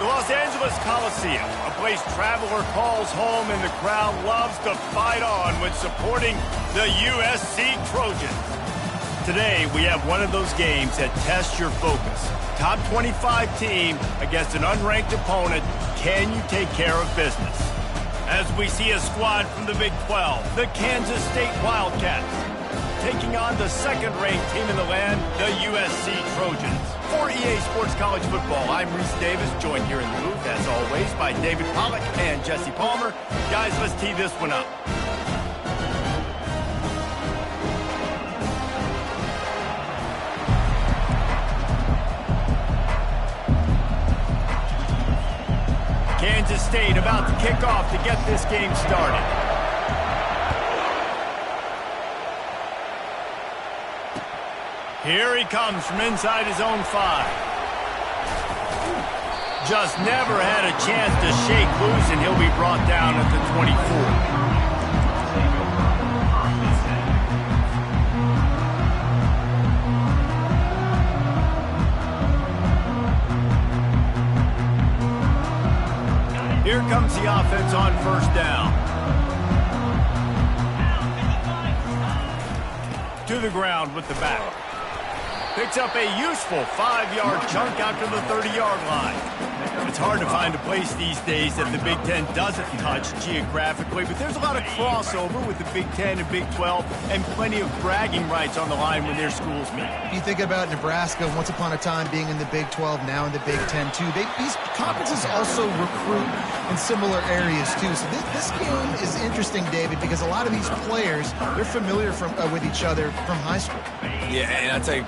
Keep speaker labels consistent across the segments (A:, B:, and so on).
A: The Los Angeles Coliseum, a place traveler calls home and the crowd loves to fight on when supporting the USC Trojans. Today, we have one of those games that tests your focus. Top 25 team against an unranked opponent. Can you take care of business? As we see a squad from the Big 12, the Kansas State Wildcats, taking on the second-ranked team in the land, the USC Trojans. For EA Sports College Football, I'm Reese Davis, joined here in the booth, as always, by David Pollack and Jesse Palmer. Guys, let's tee this one up. Kansas State about to kick off to get this game started. Here he comes from inside his own 5. Just never had a chance to shake loose, and he'll be brought down at the 24. Here comes the offense on first down. To the ground with the back. Picks up a useful 5-yard chunk out to the 30-yard line. It's hard to find a place these days that the Big Ten doesn't touch geographically, but there's a lot of crossover with the Big Ten and Big 12 and plenty of bragging rights on the line when their schools meet.
B: You think about Nebraska, once upon a time being in the Big 12, now in the Big 10 too. These conferences also recruit in similar areas too. So this game is interesting, David, because a lot of these players, they're familiar with each other from high school.
C: Yeah, and I tell you,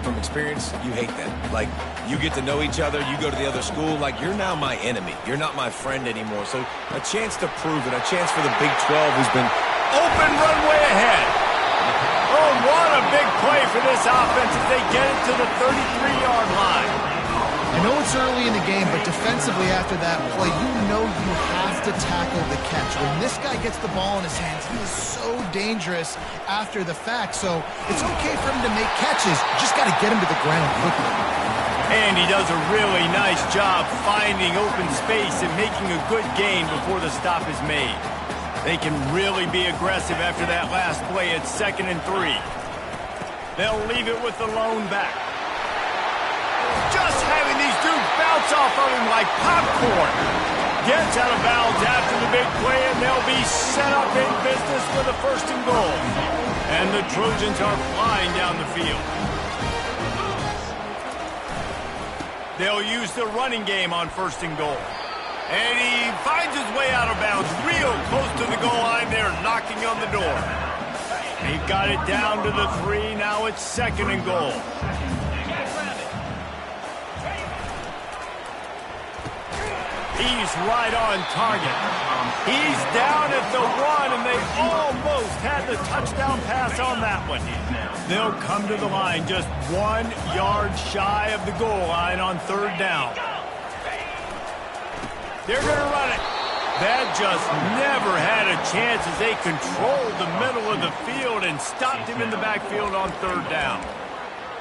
C: from experience, you hate that. Like, you get to know each other, you go to the other school, like, you're now my enemy. You're not my friend anymore. So a chance to prove it, a chance for the Big 12 who's been
A: open runway ahead. Oh, what a big play for this offense as they get it to the 33-yard line.
B: I know it's early in the game, but defensively after that play, you know you have to tackle the catch. When this guy gets the ball in his hands, he is so dangerous after the fact. So it's okay for him to make catches. You just got to get him to the ground quickly.
A: And he does a really nice job finding open space and making a good gain before the stop is made. They can really be aggressive after that last play at 2nd and 3. They'll leave it with the lone back. Just having these dudes bounce off of him like popcorn. Gets out of bounds after the big play, and they'll be set up in business for the 1st and goal. And the Trojans are flying down the field. They'll use the running game on 1st and goal. And he finds his way out of bounds real close to the goal line there, knocking on the door. He got it down to the 3. Now it's 2nd and goal. He's right on target. He's down at the 1, and they almost had the touchdown pass on that one. They'll come to the line just 1 yard shy of the goal line on 3rd down. They're going to run it. That just never had a chance as they controlled the middle of the field and stopped him in the backfield on 3rd down.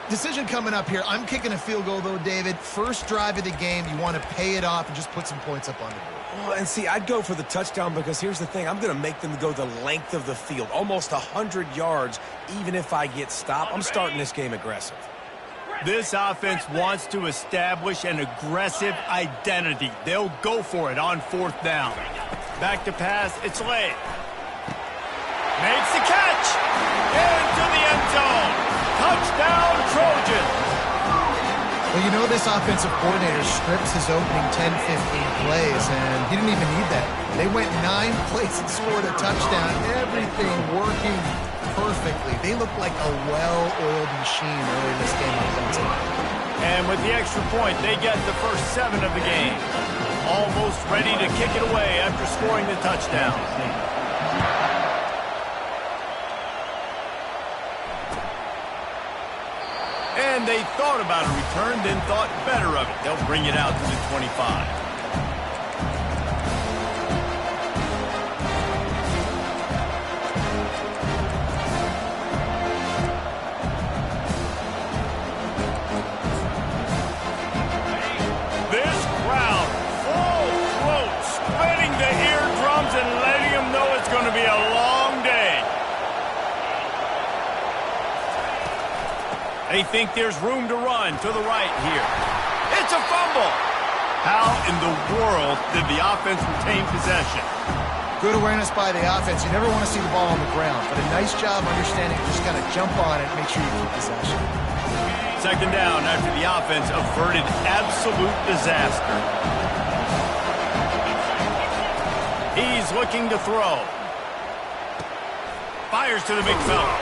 B: Decision coming up here. I'm kicking a field goal, though, David. First drive of the game, you want to pay it off and just put some points up on the board.
C: Well, and see, I'd go for the touchdown because here's the thing. I'm going to make them go the length of the field, almost 100 yards, even if I get stopped. I'm starting this game aggressive.
A: This offense wants to establish an aggressive identity. They'll go for it on 4th down. Back to pass, it's Lay. Makes the catch. Into the end zone. Touchdown, Trojans.
B: Well, you know this offensive coordinator scripts his opening 10, 15 plays, and he didn't even need that. They went 9 plays and scored a touchdown. Everything working perfectly. They look like a well-oiled machine early in this game offensively.
A: And with the extra point, they get the first 7 of the game. Almost ready to kick it away after scoring the touchdown. And they thought about a return, then thought better of it. They'll bring it out to the 25. This crowd They think there's room to run to the right here. It's a fumble. How in the world did the offense retain possession?
B: Good awareness by the offense. You never want to see the ball on the ground, but a nice job understanding just kind of jump on it and make sure you keep possession.
A: Second down after the offense averted absolute disaster. He's looking to throw. Fires to the big fella.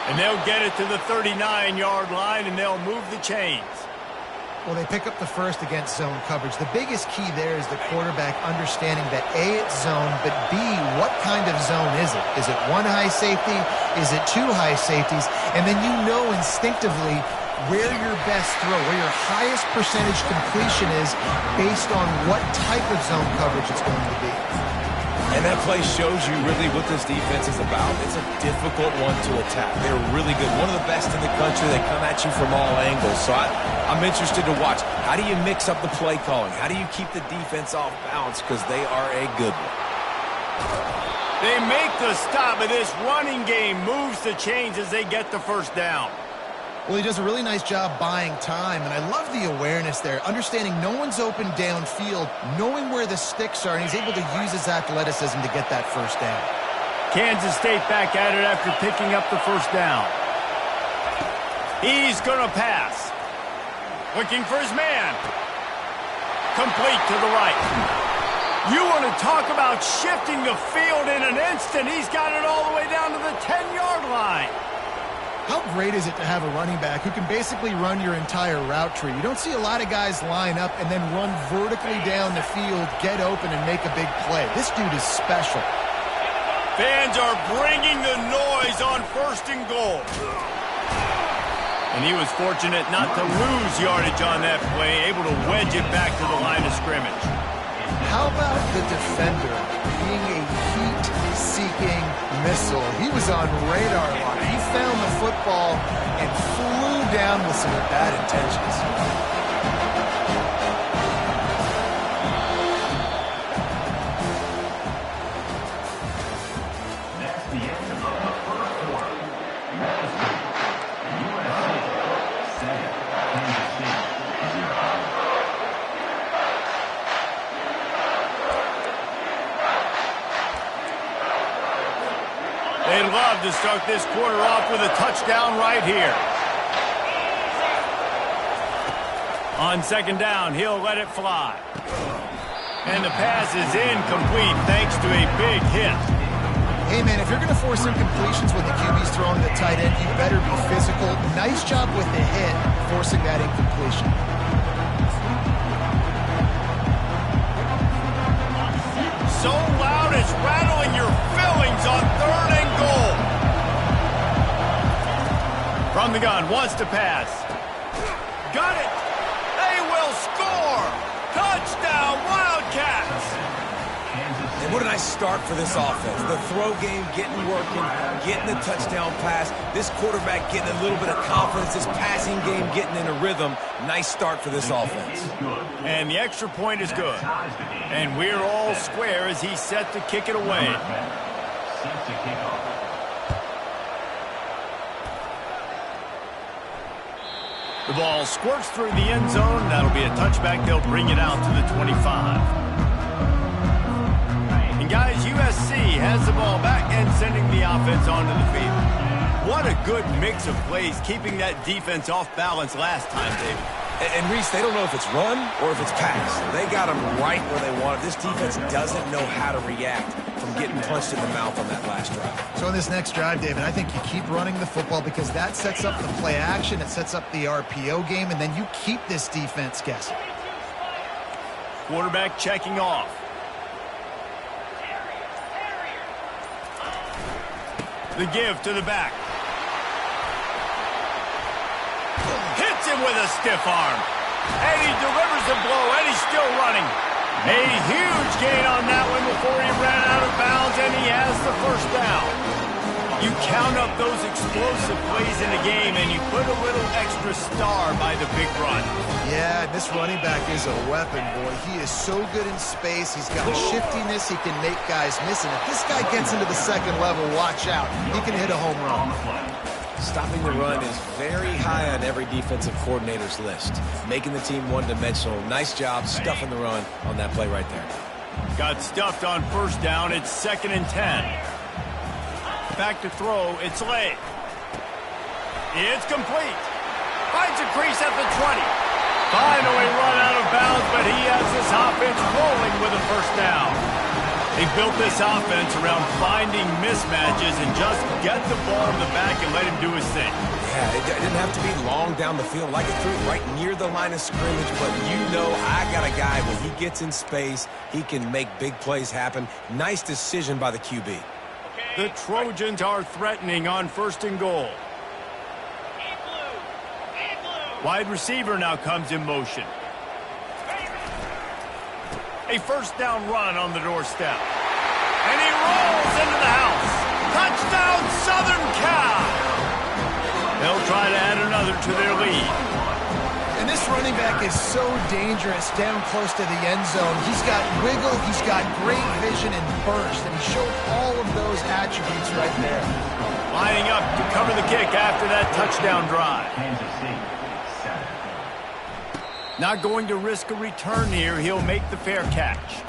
A: And they'll get it to the 39-yard line, and they'll move the chains.
B: Well, they pick up the first against zone coverage. The biggest key there is the quarterback understanding that A, it's zone, but B, what kind of zone is it? Is it one high safety? Is it two high safeties? And then you know instinctively where your best throw, where your highest percentage completion is based on what type of zone coverage it's going to be.
C: And that play shows you really what this defense is about. It's a difficult one to attack. They're really good. One of the best in the country. They come at you from all angles. So I'm interested to watch. How do you mix up the play calling? How do you keep the defense off balance? Because they are a good one.
A: They make the stop, and this running game moves the chains as they get the first down.
B: Well, he does a really nice job buying time, and I love the awareness there, understanding no one's open downfield, knowing where the sticks are, and he's able to use his athleticism to get that first down.
A: Kansas State back at it after picking up the first down. He's going to pass. Looking for his man. Complete to the right. You want to talk about shifting the field in an instant. He's got it all the way down to the 10-yard line.
B: How great is it to have a running back who can basically run your entire route tree? You don't see a lot of guys line up and then run vertically down the field, get open, and make a big play. This dude is special.
A: Fans are bringing the noise on 1st and goal. And he was fortunate not to lose yardage on that play, able to wedge it back to the line of scrimmage.
B: How about the defender being a heat-seeking missile? He was on radar lock. He found the football and flew down with some bad intentions.
D: That's the end of the first quarter. USC 7, Kansas State 0.
A: They'd love to start this quarter off with a touchdown right here. On second down, he'll let it fly. And the pass is incomplete thanks to a big hit.
B: Hey, man, if you're going to force incompletions when the QB's throwing to the tight end, you better be physical. Nice job with the hit, forcing that incompletion.
A: So loud it's rattling your fillings on 3rd and goal. From the gun, wants to pass. Got it. They will score. Touchdown, Wildcats.
C: And what a nice start for this offense. The throw game getting working, getting the touchdown pass. This quarterback getting a little bit of confidence. This passing game getting in a rhythm. Nice start for this offense.
A: And the extra point is good. And we're all square as he's set to kick it away.
D: Set to kick off.
A: The ball squirts through the end zone. That'll be a touchback. They'll bring it out to the 25. And guys, USC has the ball back and sending the offense onto the field. What a good mix of plays, keeping that defense off balance last time, David.
C: And Reese, they don't know if it's run or if it's pass. They got them right where they want it. This defense doesn't know how to react from getting punched in the mouth on that last drive.
B: So in this next drive, David, I think you keep running the football because that sets up the play action, it sets up the RPO game, and then you keep this defense guessing.
A: Quarterback checking off. The give to the back. Hits him with a stiff arm. And he delivers the blow, and he's still running. A huge gain on that one before he ran out of bounds, and he has the first down. You count up those explosive plays in the game, and you put a little extra star by the big run.
B: Yeah, this running back is a weapon, boy. He is so good in space. He's got shiftiness. He can make guys miss. And if this guy gets into the second level, watch out. He can hit a home run.
C: Stopping the run is very high on every defensive coordinator's list. Making the team one-dimensional. Nice job stuffing the run on that play right there.
A: Got stuffed on first down. It's 2nd and 10. Back to throw. It's late. It's complete. Finds a crease at the 20. Finally run out of bounds, but he has this offense rolling with a first down. They built this offense around finding mismatches and just get the ball in the back and let him do his thing.
C: Yeah, it didn't have to be long down the field. Like it threw it right near the line of scrimmage, but you know I got a guy, when he gets in space, he can make big plays happen. Nice decision by the QB.
A: The Trojans are threatening on 1st and goal. Wide receiver now comes in motion. A first down run on the doorstep. And he rolls into the house. Touchdown, Southern Cal! They'll try to add another to their lead.
B: And this running back is so dangerous down close to the end zone. He's got wiggle, he's got great vision and burst, and he showed all of those attributes right there.
A: Lining up to cover the kick after that touchdown drive.
D: Kansas City, 7.
A: Not going to risk a return here. He'll make the fair catch.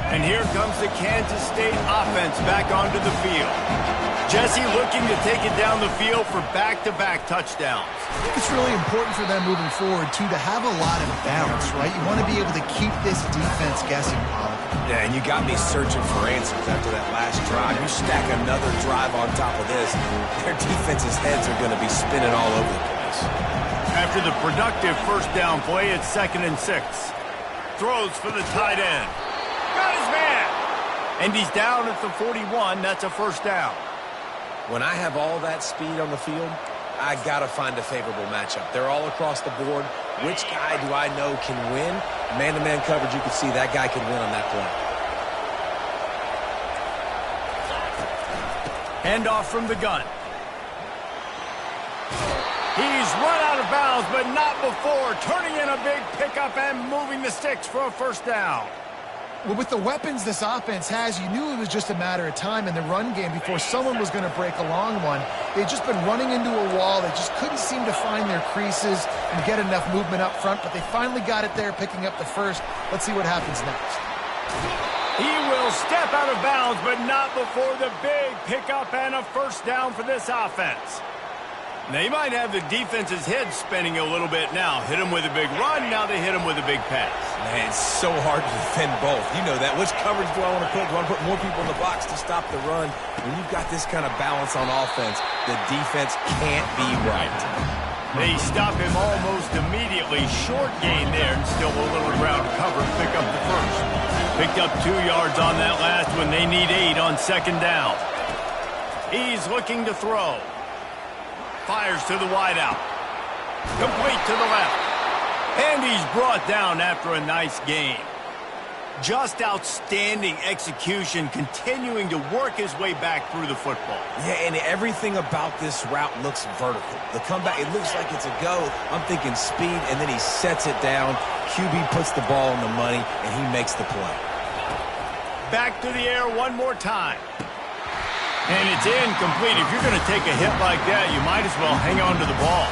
A: And here comes the Kansas State offense back onto the field. Jesse looking to take it down the field for back-to-back touchdowns.
B: I think it's really important for them moving forward, too, to have a lot of bounce, right? You want to be able to keep this defense guessing, Pollock.
C: Yeah, and you got me searching for answers after that last drive. You stack another drive on top of this, their defense's heads are going to be spinning all over the place.
A: After the productive first down play, it's 2nd and 6. Throws for the tight end. Got his man. And he's down at the 41. That's a first down.
C: When I have all that speed on the field, I got to find a favorable matchup. They're all across the board. Which guy do I know can win? Man-to-man coverage, you can see that guy can win on that play.
A: Handoff from the gun. He's run out of bounds, but not before. Turning in a big pickup and moving the sticks for a first down.
B: Well, with the weapons this offense has, you knew it was just a matter of time in the run game before someone was going to break a long one. They'd just been running into a wall. They just couldn't seem to find their creases and get enough movement up front, but they finally got it there, picking up the first. Let's see what happens next.
A: He will step out of bounds, but not before the big pickup and a first down for this offense. They might have the defense's head spinning a little bit now. Hit him with a big run, now they hit him with a big pass.
C: Man, it's so hard to defend both. You know that. Which coverage do I want to put? Do I want to put more people in the box to stop the run? When you've got this kind of balance on offense, the defense can't be right.
A: They stop him almost immediately. Short gain there, and still a little ground to cover. Pick up the first. Picked up 2 yards on that last one. They need 8 on 2nd down. He's looking to throw. Fires to the wideout. Complete to the left. And he's brought down after a nice game. Just outstanding execution, continuing to work his way back through the football.
C: Yeah, and everything about this route looks vertical. The comeback, it looks like it's a go. I'm thinking speed, and then he sets it down. QB puts the ball on the money, and he makes the play.
A: Back to the air one more time. And it's incomplete. If you're going to take a hit like that, you might as well hang on to the ball.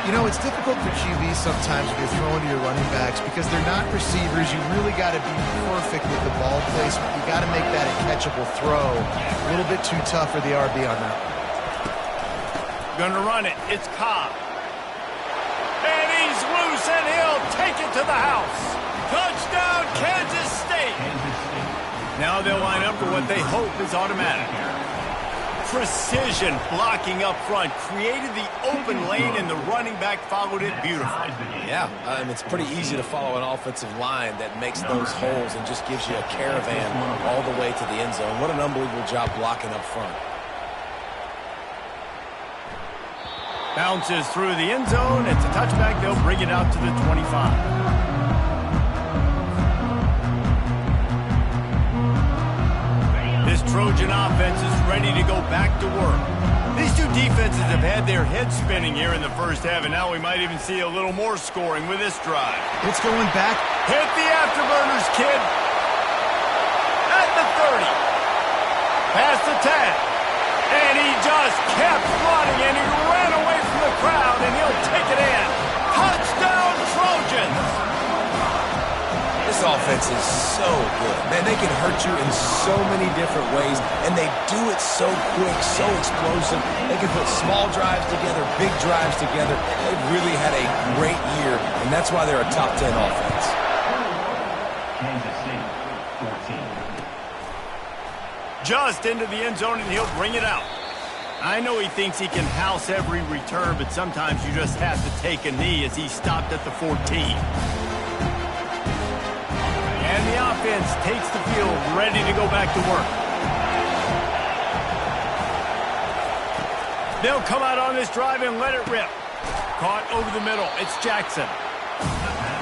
B: You know, it's difficult for QBs sometimes if you're throwing to your running backs because they're not receivers. You really got to be perfect with the ball placement. You got to make that a catchable throw. A little bit too tough for the RB on that.
A: Gonna run it. It's Cobb. And he's loose, and he'll take it to the house. Touchdown, Kansas State. Now they'll line up for what they hope is automatic. Precision blocking up front created the open lane, and the running back followed it beautifully.
C: Yeah, it's pretty easy to follow an offensive line that makes those holes and just gives you a caravan all the way to the end zone. What an unbelievable job blocking up front.
A: Bounces through the end zone. It's a touchback. They'll bring it out to the 25. This Trojan offense is ready to go back to work. These two defenses have had their heads spinning here in the first half, and now we might even see a little more scoring with this drive.
B: It's going back.
A: Hit the afterburners, kid. At the 30. Past the 10. And he just kept running, and he ran away from the crowd, and he'll take it in. Touchdown, Trojans!
C: This offense is so good. Man, they can hurt you in so many different ways, and they do it so quick, so explosive. They can put small drives together, big drives together. They've really had a great year, and that's why they're a top 10 offense.
D: Kansas City, 14.
A: Just into the end zone, and he'll bring it out. I know he thinks he can house every return, but sometimes you just have to take a knee as he stopped at the 14. And the offense takes the field, ready to go back to work. They'll come out on this drive and let it rip. Caught over the middle. It's Jackson.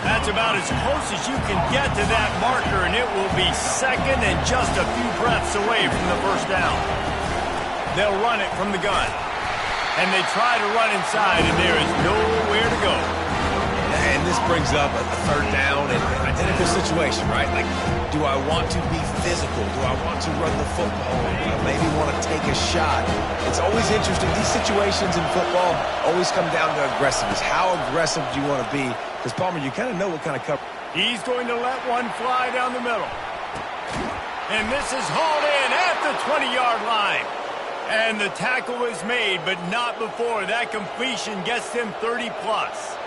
A: That's about as close as you can get to that marker, and it will be second and just a few breaths away from the first down. They'll run it from the gun. And they try to run inside, and there is nowhere to go.
C: And this brings up a third down and an identical situation, right? Like, do I want to be physical? Do I want to run the football? Do I maybe want to take a shot? It's always interesting. These situations in football always come down to aggressiveness. How aggressive do you want to be? Because, Palmer, you kind of know what kind of cover.
A: He's going to let one fly down the middle. And this is hauled in at the 20-yard line. And the tackle is made, but not before that completion gets him 30-plus.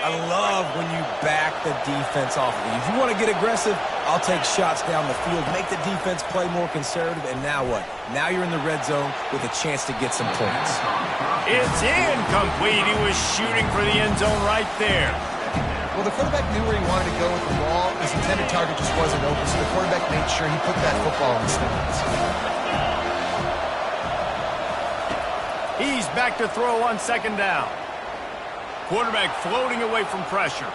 C: I love when you back the defense off of you. If you want to get aggressive, I'll take shots down the field, make the defense play more conservative, and now what? Now you're in the red zone with a chance to get some points.
A: It's incomplete. He was shooting for the end zone right there.
B: Well, the quarterback knew where he wanted to go with the ball. His intended target just wasn't open, so the quarterback made sure he put that football in the stands.
A: He's back to throw on second down. Quarterback floating away from pressure.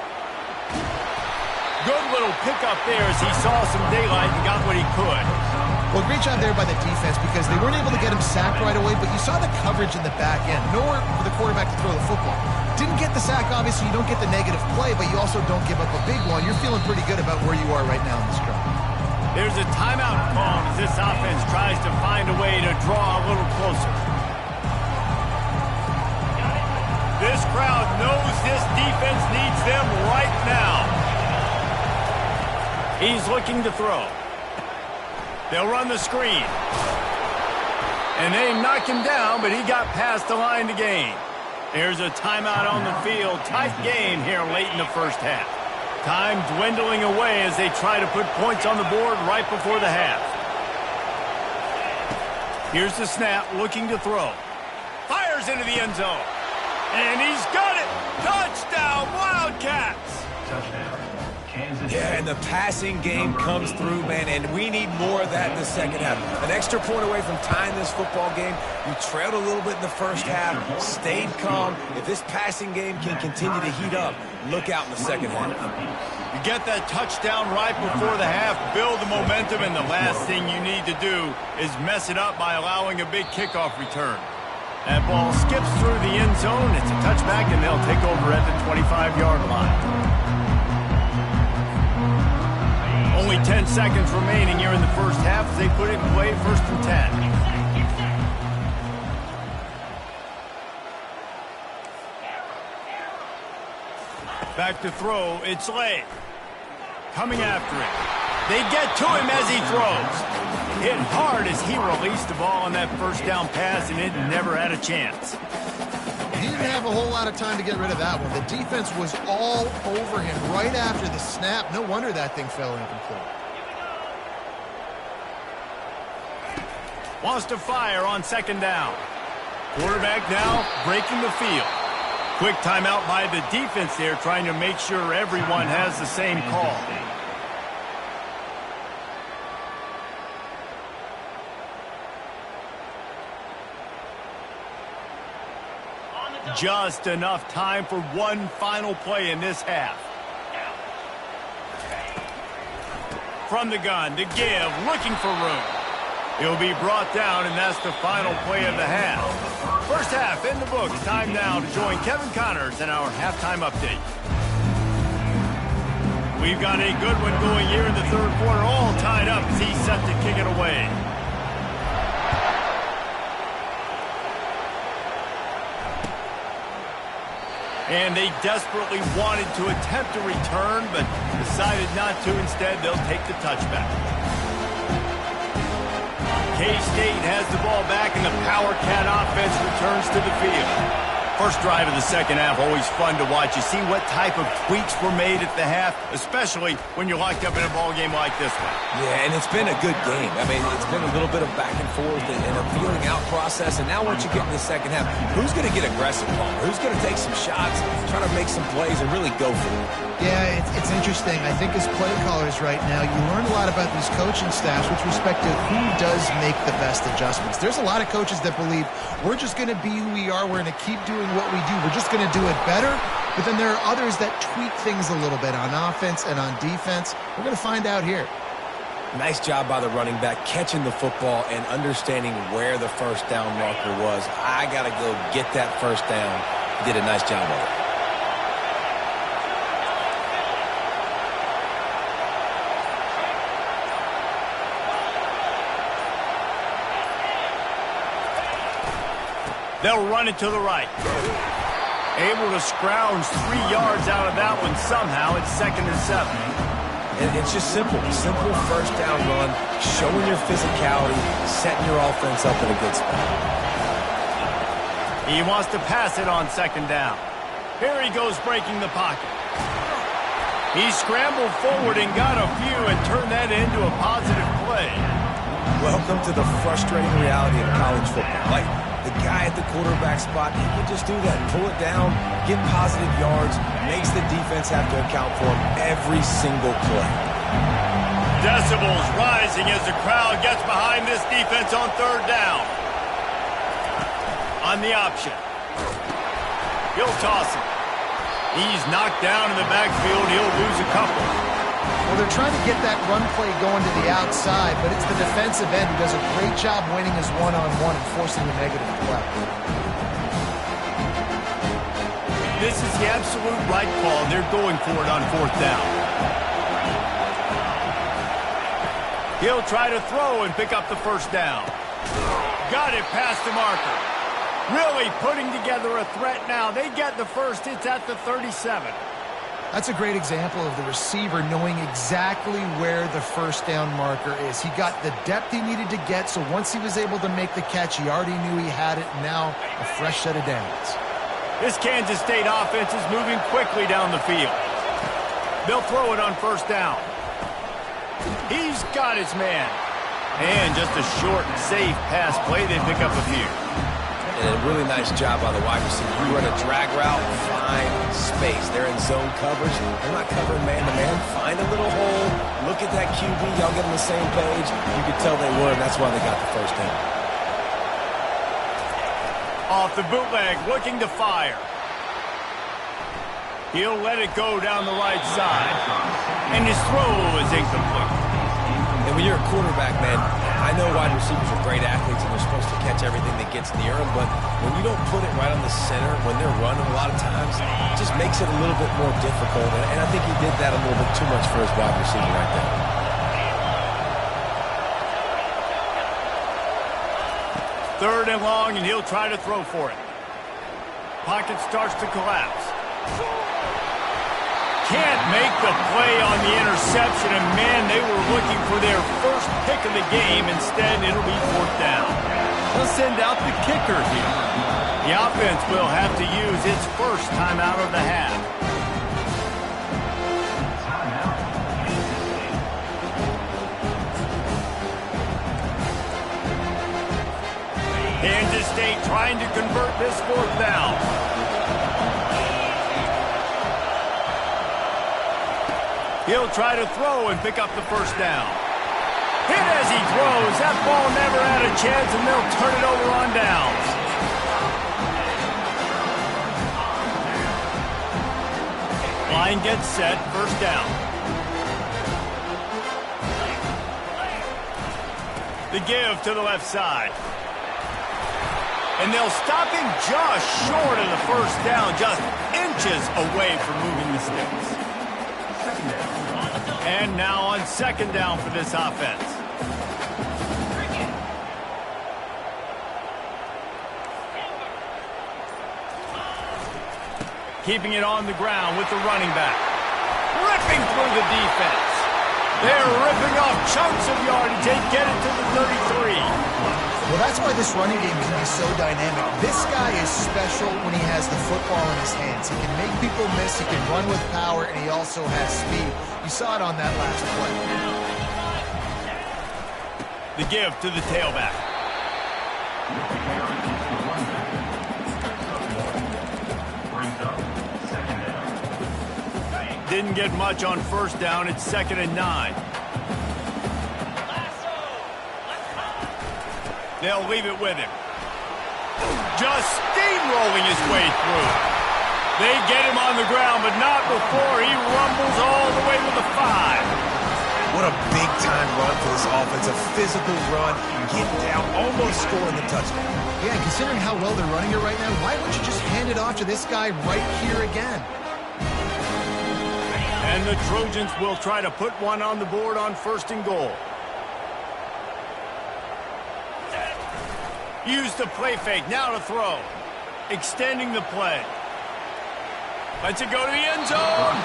A: Good little pickup there as he saw some daylight and got what he could.
B: Well, great job there by the defense because they weren't able to get him sacked right away, but you saw the coverage in the back end. Nowhere for the quarterback to throw the football. Didn't get the sack, obviously. You don't get the negative play, but you also don't give up a big one. You're feeling pretty good about where you are right now in this drive.
A: There's a timeout called as this offense tries to find a way to draw a little closer. This crowd knows this defense needs them right now. He's looking to throw. They'll run the screen. And they knock him down, but he got past the line to gain. There's a timeout on the field. Tight game here late in the first half. Time dwindling away as they try to put points on the board right before the half. Here's the snap, looking to throw. Fires into the end zone. And he's got it! Touchdown, Wildcats!
D: Touchdown, Kansas City.
C: Yeah, and the passing game comes through, man, and we need more of that in the second half. An extra point away from tying this football game. You trailed a little bit in the first half, stayed calm. If this passing game can continue to heat up, look out in the second half.
A: You get that touchdown right before the half, build the momentum, and the last thing you need to do is mess it up by allowing a big kickoff return. That ball skips through the end zone. It's a touchback, and they'll take over at the 25-yard line. Only 10 seconds remaining here in the first half as they put it in play, 1st and 10. Back to throw, it's Lay. Coming after it. They get to him as he throws. Hit hard as he released the ball on that first down pass, and it never had a chance.
B: He didn't have a whole lot of time to get rid of that one. The defense was all over him right after the snap. No wonder that thing fell incomplete.
A: Wants to fire on second down. Quarterback now breaking the field. Quick timeout by the defense there, trying to make sure everyone has the same call. Just enough time for one final play in this half. From the gun to give, looking for room. He'll be brought down, and that's the final play of the half. First half in the books. Time now to join Kevin Connors in our halftime update. We've got a good one going here in the third quarter, all tied up as he's set to kick it away. And they desperately wanted to attempt a return, but decided not to. Instead, they'll take the touchback. K-State has the ball back, and the Power Cat offense returns to the field. First drive of the second half, always fun to watch. You see what type of tweaks were made at the half, especially when you're locked up in a ball game like this one.
C: Yeah, and it's been a good game. I mean, it's been a little bit of back and forth and a feeling out process. And now once you get in the second half, who's going to get aggressive, Palmer? Who's going to take some shots, try to make some plays, and really go for it?
B: Yeah, it's interesting. I think as play callers right now, you learn a lot about these coaching staffs with respect to who does make the best adjustments. There's a lot of coaches that believe we're just going to be who we are. We're going to keep doing what we do. We're just going to do it better. But then there are others that tweak things a little bit on offense and on defense. We're going to find out here.
C: Nice job by the running back, catching the football and understanding where the first down marker was. I got to go get that first down. He did a nice job of it.
A: They'll run it to the right. Able to scrounge 3 yards out of that one somehow. It's 2nd and 7.
C: And it's just simple. Simple first down run, showing your physicality, setting your offense up in a good spot.
A: He wants to pass it on 2nd down. Here he goes breaking the pocket. He scrambled forward and got a few and turned that into a positive play.
C: Welcome to the frustrating reality of college football. Like, the guy at the quarterback spot, he can just do that. Pull it down, get positive yards, makes the defense have to account for him every single play.
A: Decibels rising as the crowd gets behind this defense on 3rd down. On the option. He'll toss it. He's knocked down in the backfield. He'll lose a couple.
B: Well, they're trying to get that run play going to the outside, but it's the defensive end who does a great job winning his one-on-one and forcing the negative play.
A: This is the absolute right call. They're going for it on 4th down. He'll try to throw and pick up the first down. Got it past the marker. Really putting together a threat now. They get the first. It's at the 37.
B: That's a great example of the receiver knowing exactly where the first down marker is. He got the depth he needed to get, so once he was able to make the catch, he already knew he had it. Now a fresh set of downs.
A: This Kansas State offense is moving quickly down the field. They'll throw it on 1st down. He's got his man. And just a short and safe pass play. They pick up a few.
C: And a really nice job by the wide receiver. You run a drag route, find space. They're in zone coverage. They're not covering man-to-man. Find a little hole. Look at that QB. Y'all get on the same page. You could tell they were, and that's why they got the first down.
A: Off the bootleg, looking to fire. He'll let it go down the right side. And his throw is incomplete.
C: And when you're a quarterback, man, I know wide receivers are great athletes and they're supposed to catch everything that gets near them, but when you don't put it right on the center, when they're running a lot of times, it just makes it a little bit more difficult. And I think he did that a little bit too much for his wide receiver right there.
A: Third and long, and he'll try to throw for it. Pocket starts to collapse. Can't make the play on the interception, and man, they were looking for their first pick of the game. Instead, it'll be 4th down. They'll send out the kicker here. The offense will have to use its first timeout of the half. Kansas State trying to convert this 4th down. He'll try to throw and pick up the first down. Hit as he throws. That ball never had a chance, and they'll turn it over on downs. Line gets set. First down. The give to the left side. And they'll stop him just short of the first down, just inches away from moving the sticks. And now on second down for this offense. Keeping it on the ground with the running back. Ripping through the defense. They're ripping off chunks of yardage. They get it to the 33.
B: Well, that's why this running game can be so dynamic. This guy is special when he has the football in his hands. He can make people miss, he can run with power, and he also has speed. You saw it on that last
A: The
B: play.
A: give to the tailback. Didn't get much on first down. It's 2nd and 9. They'll leave it with him. Just steamrolling his way through. They get him on the ground, but not before he rumbles all the way to the 5.
C: What a big-time run for this offense. A physical run, get down, almost scoring the touchdown.
B: Yeah, and considering how well they're running it right now, why wouldn't you just hand it off to this guy right here again?
A: And the Trojans will try to put one on the board on 1st and goal. Use the play fake, now to throw. Extending the play. Lets it go to the end zone.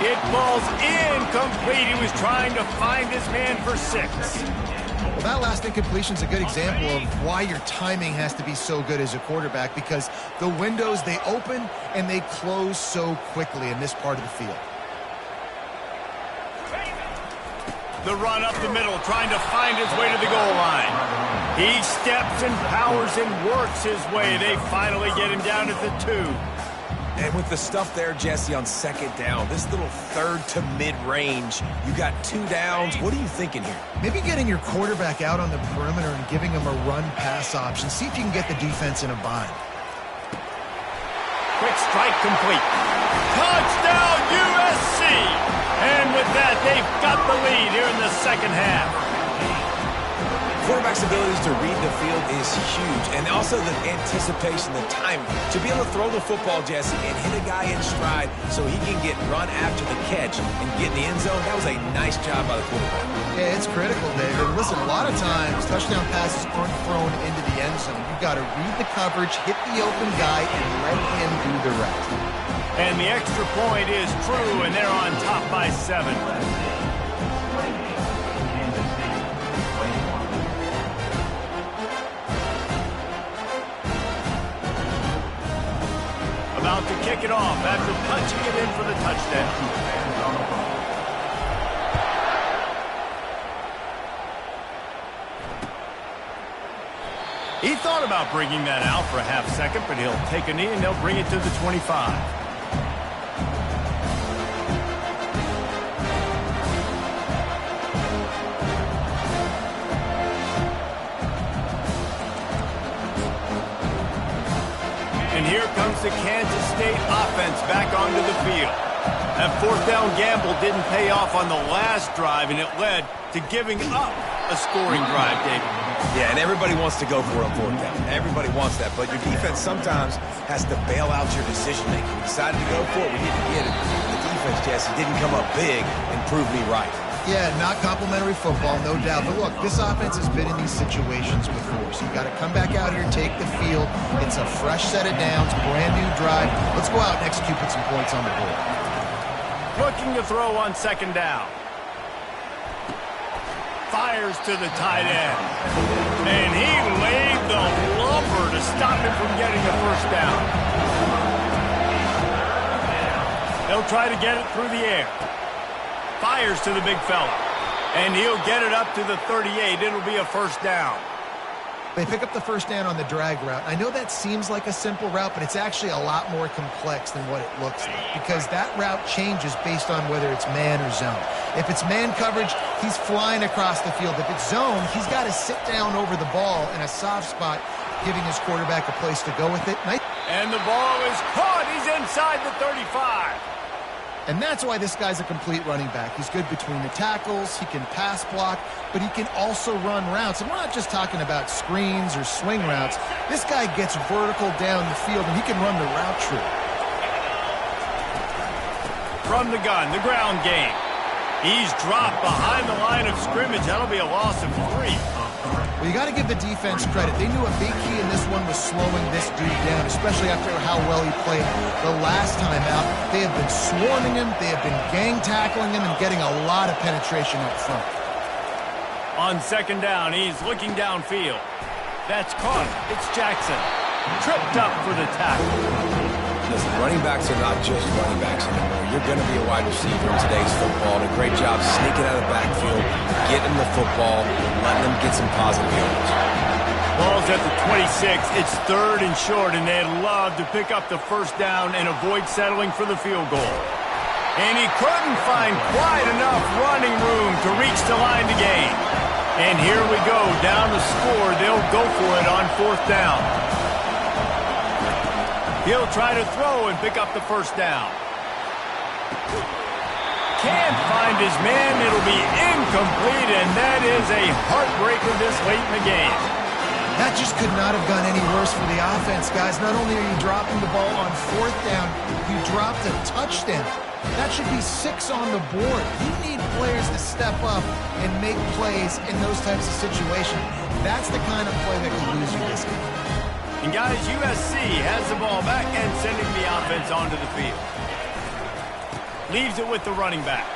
A: It falls incomplete. He was trying to find his man for 6.
B: Well, that last incompletion is a good example of why your timing has to be so good as a quarterback, because the windows, they open and they close so quickly in this part of the field.
A: The run up the middle, trying to find his way to the goal line. He steps and powers and works his way. They finally get him down at the 2.
C: And with the stuff there, Jesse, on 2nd down, this little 3rd to mid-range, you got 2 downs. What are you thinking here?
B: Maybe getting your quarterback out on the perimeter and giving him a run-pass option. See if you can get the defense in a bind.
A: Quick strike complete. Touchdown, USC! And with that, they've got the lead here in the 2nd half.
C: Quarterback's abilities to read the field is huge, and also the anticipation, the timing. To be able to throw the football, Jesse, and hit a guy in stride so he can get run after the catch and get in the end zone, that was a nice job by the quarterback.
B: Yeah, it's critical, David. Listen, a lot of times, touchdown passes aren't thrown into the end zone. You've got to read the coverage, hit the open guy, and let him do the rest.
A: And the extra point is true, and they're on top by 7. About to kick it off after punching it in for the touchdown. He thought about bringing that out for a half second, but he'll take a knee and they'll bring it to the 25. And here comes the Kansas State offense back onto the field. That 4th down gamble didn't pay off on the last drive, and it led to giving up a scoring drive, David.
C: Yeah, and everybody wants to go for it on 4th down. Everybody wants that, but your defense sometimes has to bail out your decision-making. We decided to go for it. We didn't get it. The defense, Jesse, didn't come up big and prove me right.
B: Yeah, not complimentary football, no doubt. But look, this offense has been in these situations before. So you got to come back out here, take the field. It's a fresh set of downs, brand new drive. Let's go out and execute, put some points on the board.
A: Looking to throw on 2nd down. Fires to the tight end. And he laid the lumber to stop him from getting a 1st down. They'll try to get it through the air. Fires to the big fella. And he'll get it up to the 38. It'll be a 1st down.
B: They pick up the 1st down on the drag route. I know that seems like a simple route, but it's actually a lot more complex than what it looks like, because that route changes based on whether it's man or zone. If it's man coverage, he's flying across the field. If it's zone, he's got to sit down over the ball in a soft spot, giving his quarterback a place to go with it.
A: And the ball is caught. He's inside the 35.
B: And that's why this guy's a complete running back. He's good between the tackles, he can pass block, but he can also run routes. And we're not just talking about screens or swing routes. This guy gets vertical down the field, and he can run the route tree.
A: From the gun, the ground game. He's dropped behind the line of scrimmage. That'll be a loss of 3.
B: Well, you got to give the defense credit. They knew a big key in this one was slowing this dude down, especially after how well he played the last time out. They have been swarming him, they have been gang tackling him, and getting a lot of penetration up front.
A: On second down, he's looking downfield. That's caught. It's Jackson. Tripped up for the tackle.
C: Listen, running backs are not just running backs anymore. You're going to be a wide receiver in today's football. And a great job sneaking out of the backfield, getting them the football, letting them get some positive yards.
A: Ball's at the 26. It's 3rd and short, and they'd love to pick up the first down and avoid settling for the field goal. And he couldn't find quite enough running room to reach the line to gain. And here we go, down the score. They'll go for it on 4th down. He'll try to throw and pick up the first down. Can't find his man. It'll be incomplete, and that is a heartbreaker this late in the game.
B: That just could not have gone any worse for the offense, guys. Not only are you dropping the ball on 4th down, you dropped a touchdown. That should be 6 on the board. You need players to step up and make plays in those types of situations. That's the kind of play that could lose you this game.
A: And guys, USC has the ball back and sending the offense onto the field. Leaves it with the running back.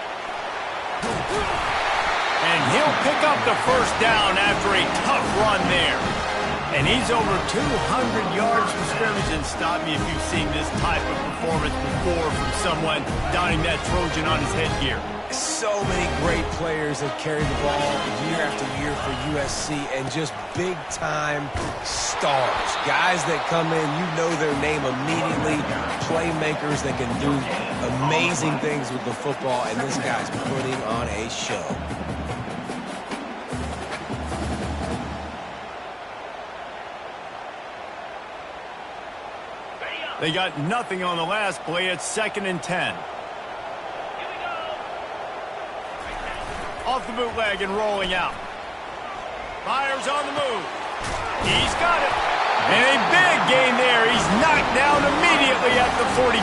A: And he'll pick up the first down after a tough run there. And he's over 200 yards from scrimmage. And stop me if you've seen this type of performance before from someone donning that Trojan on his headgear.
C: So many great players that carry the ball year after year for USC, and just big-time stars. Guys that come in, you know their name immediately. Playmakers that can do amazing things with the football, and this guy's putting on a show.
A: They got nothing on the last play. It's 2nd and 10. Off the bootleg and rolling out. Fires on the move. He's got it. And a big gain there. He's knocked down immediately at the 45.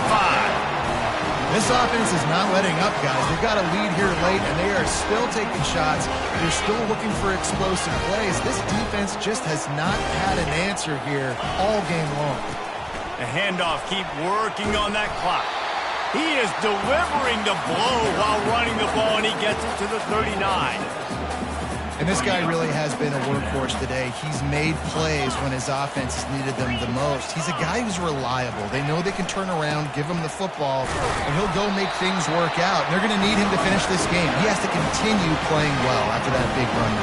B: This offense is not letting up, guys. They've got a lead here late, and they are still taking shots. They're still looking for explosive plays. This defense just has not had an answer here all game long.
A: The handoff, keep working on that clock. He is delivering the blow while running the ball, and he gets it to the 39.
B: And this guy really has been a workhorse today. He's made plays when his offense has needed them the most. He's a guy who's reliable. They know they can turn around, give him the football, and he'll go make things work out. And they're going to need him to finish this game. He has to continue playing well after that big run.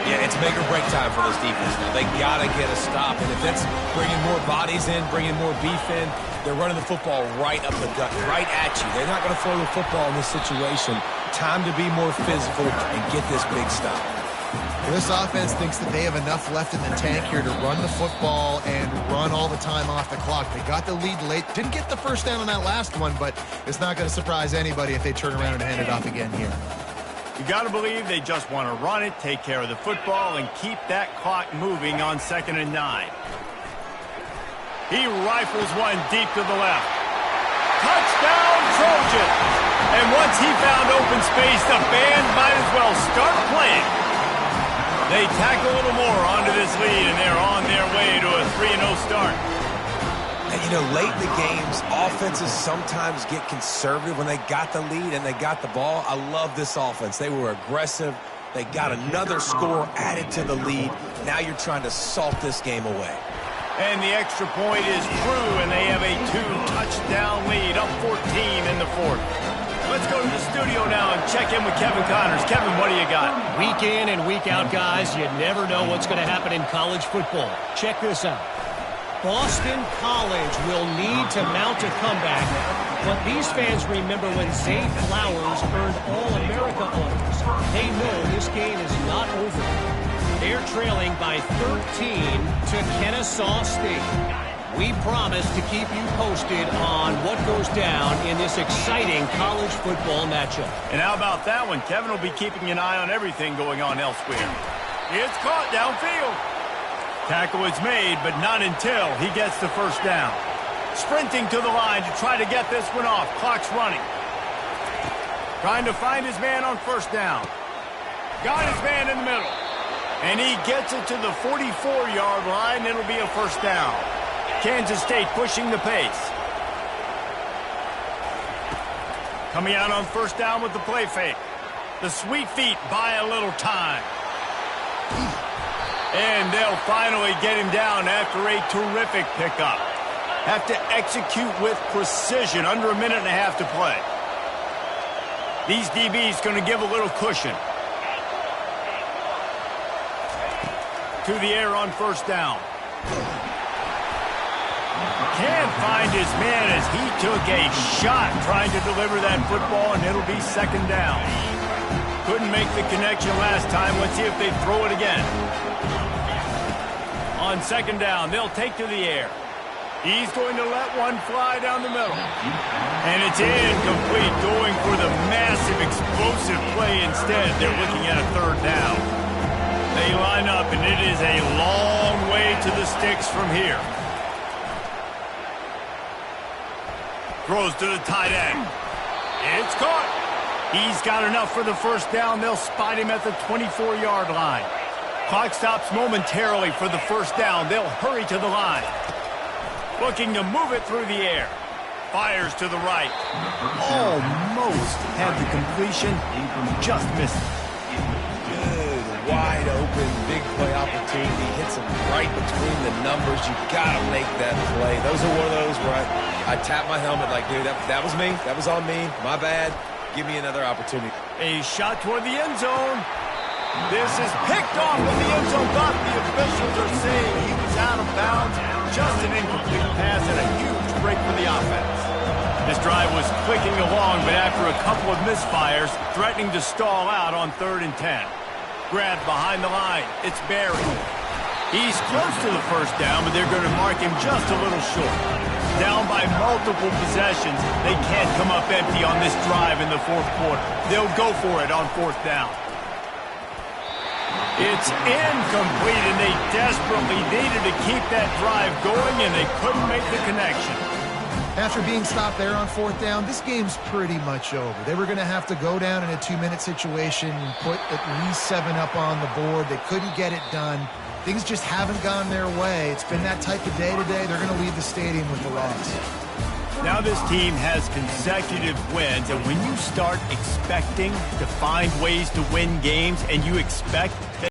C: Yeah, it's make or break time for this defense now. They got to get a stop. And if it's bringing more bodies in, bringing more beef in, they're running the football right up the gut, right at you. They're not going to throw the football in this situation. Time to be more physical and get this big stop.
B: Well, this offense thinks that they have enough left in the tank here to run the football and run all the time off the clock. They got the lead late. Didn't get the first down on that last one, but it's not going to surprise anybody if they turn around and hand it off again here.
A: You got to believe they just want to run it, take care of the football, and keep that clock moving on 2nd and 9. He rifles one deep to the left. Touchdown, Trojan! And once he found open space, the band might as well start playing. They tack a little more onto this lead, and they're on their way to a 3-0 start.
C: And, you know, late in the games, offenses sometimes get conservative when they got the lead and they got the ball. I love this offense. They were aggressive. They got another score added to the lead. Now you're trying to salt this game away.
A: And the extra point is true, and they have a 2-touchdown lead, up 14 in the 4th. Let's go to the studio now and check in with Kevin Connors. Kevin, what do you got?
E: Week in and week out, guys, you never know what's going to happen in college football. Check this out. Boston College will need to mount a comeback, but these fans remember when Zay Flowers earned All-America honors. They know this game is not over. They're trailing by 13 to Kennesaw State. We promise to keep you posted on what goes down in this exciting college football matchup.
A: And how about that one? Kevin will be keeping an eye on everything going on elsewhere. It's caught downfield. Tackle is made, but not until he gets the first down. Sprinting to the line to try to get this one off. Clock's running. Trying to find his man on first down. Got his man in the middle. And he gets it to the 44-yard line. It'll be a first down. Kansas State pushing the pace. Coming out on first down with the play fake. The sweet feet buy a little time. And they'll finally get him down after a terrific pickup. Have to execute with precision. Under a minute and a half to play. These DBs going to give a little cushion. To the air on first down. Can't find his man as he took a shot trying to deliver that football, and it'll be second down. Couldn't make the connection last time. Let's see if they throw it again. On second down, they'll take to the air. He's going to let one fly down the middle. And it's incomplete, going for the massive explosive play instead. They're looking at a third down. They line up, and it is a long way to the sticks from here. Throws to the tight end. It's caught. He's got enough for the first down. They'll spot him at the 24-yard line. Clock stops momentarily for the first down. They'll hurry to the line. Looking to move it through the air. Fires to the right. Almost had the completion. Just missed it.
C: Wide open, big play opportunity. Hits him right between the numbers. You got to make that play. Those are one of those where I tap my helmet like, dude, that was me. That was on me. My bad. Give me another opportunity.
A: A shot toward the end zone. This is picked off in the end zone, but the officials are saying he was out of bounds. Just an incomplete pass and a huge break for the offense. This drive was clicking along, but after a couple of misfires, threatening to stall out on 3rd and 10. Grabbed behind the line. It's Barry. He's close to the first down, but they're going to mark him just a little short. Down by multiple possessions. They can't come up empty on this drive in the fourth quarter. They'll go for it on 4th down. It's incomplete, and they desperately needed to keep that drive going, and they couldn't make the connection.
B: After being stopped there on 4th down, this game's pretty much over. They were going to have to go down in a 2-minute situation and put at least 7 up on the board. They couldn't get it done. Things just haven't gone their way. It's been that type of day today. They're going to leave the stadium with the loss.
A: Now this team has consecutive wins, and when you start expecting to find ways to win games and you expect